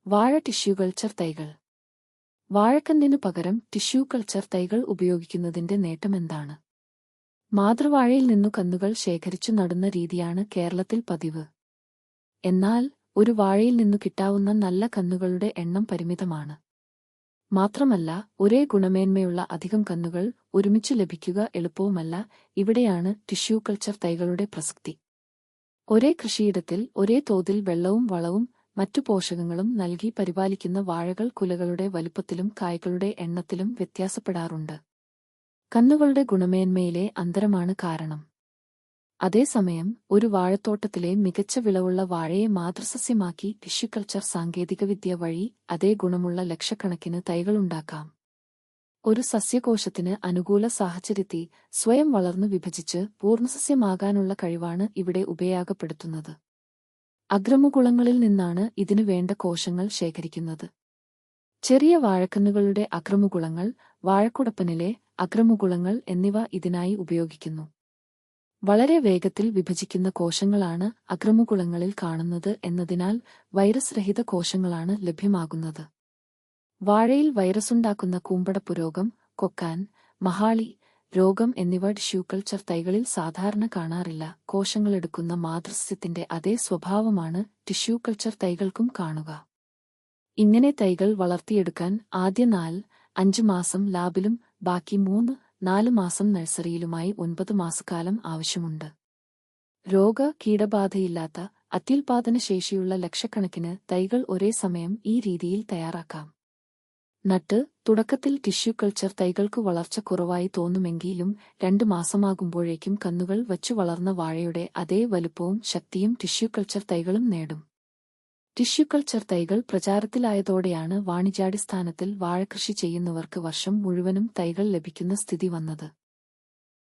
വാഴ tissue culture തൈകൾ. വാഴക്കന്നിനു പകരം ടിഷ്യൂ കൾച്ചർ തൈകൾ ഉപയോഗിക്കുന്നതിന്റെ നേട്ടമെന്താണ്? മാതൃവാഴയിൽ നിന്നു കന്നുകൾ ശേഖരിച്ചു നടുന്ന രീതിയാണ് കേരളത്തിൽ പതിവ്. എന്നാൽ ഒരു വാഴയിൽ നിന്നു കിട്ടാവുന്ന നല്ല കന്നുകളുടെ എണ്ണം പരിമിതമാണ്. മാത്രമല്ല, ഒരേ ഗുണമേന്മയുള്ള അധികം കന്നുകൾ ഒരുമിച്ചു ലഭിക്കുക എളുപ്പവുമല്ല. ഇവിടെയാണ് ടിഷ്യൂ കൾച്ചർ തൈകളുടെ പ്രസക്തി. ഒരേ കൃഷിയിടത്തിൽ ഒരേ തോതിൽ വെള്ളവും വളവും മറ്റു പോഷകങ്ങളും നൽകി പരിപാലിക്കുന്ന വാഴകൾ കുലകളുടെ വലുപ്പത്തിലും കായ്കളുടെ എണ്ണത്തിലും വ്യത്യാസപ്പെടാറുണ്ട്. കന്നുകളുടെ ഗുണമേന്മയിലെ അന്തരമാണ് കാരണം. അതേസമയം ഒരു വാഴത്തോട്ടത്തിലെ മികച്ച വിളവുള്ള വാഴയെ മാതൃസസ്യമാക്കി ടിഷ്യൂ കൾച്ചർ സാങ്കേതികവിദ്യ വഴി അതേ ഗുണമുള്ള ലക്ഷക്കണക്കിന് തൈകളുണ്ടാക്കാം. ഒരു സസ്യകോശത്തിന് അനുകൂല സാഹചര്യത്തിൽ സ്വയം വളർന്നു വിഭജിച്ച് പൂർണ്ണസസ്യമാകാനുള്ള കഴിവാണ് ഇവിടെ ഉപയോഗപ്പെടുത്തുന്നത്. അഗ്രമുകുളങ്ങളിൽ നിന്നാണ് ഇതിനു വേണ്ട കോശങ്ങൾ ശേഖരിക്കുന്നത്. ചെറിയ വാഴക്കന്നുകളുടെ അഗ്രമുകുളങ്ങൾ, വാഴക്കുടപ്പനിലെ അഗ്രമുകുളങ്ങൾ എന്നിവ ഇതിനായി ഉപയോഗിക്കുന്നു. വളരെ വേഗത്തിൽ വിഭജിക്കുന്ന കോശങ്ങളാണ് അഗ്രമുകുളങ്ങളിൽ കാണുന്നത് എന്നതിനാൽ വൈറസ് രഹിത കോശങ്ങളാണ് ലഭ്യമാകുന്നത്. വാഴയിൽ വൈറസുണ്ടാക്കുന്ന കൂമ്പടപ്പുരോഗം, കൊക്കാൻ, മഹാളി രോഗം എന്നിവ ടിഷ്യൂ കൾച്ചർ തൈകളിൽ സാധാരണ കാണാറില്ല. കോശങ്ങളെടുക്കുന്ന മാതൃസസ്യത്തിന്റെ അതേ സ്വഭാവമാണ് ടിഷ്യൂ കൾച്ചർ തൈകൾക്കും കാണുക. ഇങ്ങനെ തൈകൾ വളർത്തിയെടുക്കാൻ ആദ്യ 4-5 മാസം ലാബിലും ബാക്കി 3-4 മാസം നഴ്സറിയിലുമായി 9 മാസക്കാലം ആവശ്യമുണ്ട്. കീടബാധയില്ലാത്ത അത്യുൽപാദനശേഷിയുള്ള ലക്ഷക്കണക്കിന് തൈകൾ ഒരേ സമയം ഈ രീതിയിൽ തയ്യാറാക്കാം. തുടക്കത്തിൽ ടിഷ്യൂ കൾച്ചർ തൈകൾക്ക് വളർച്ച കുറവായി തോന്നുമെങ്കിലും 2 മാസമാകുമ്പോഴേക്കും കന്നുകൾ വച്ചു വളർന്ന വാഴയുടെ അതേ വലുപ്പവും ശക്തിയും ടിഷ്യൂ കൾച്ചർ തൈകളും നേടും. ടിഷ്യൂ കൾച്ചർ തൈകൾ പ്രചാരത്തിലായതോടെയാണ് വാണിജ്യാടിസ്ഥാനത്തിൽ വാഴകൃഷി ചെയ്യുന്നവർക്ക് വർഷം മുഴുവനും തൈകൾ ലഭിക്കുന്ന സ്ഥിതി വന്നത്.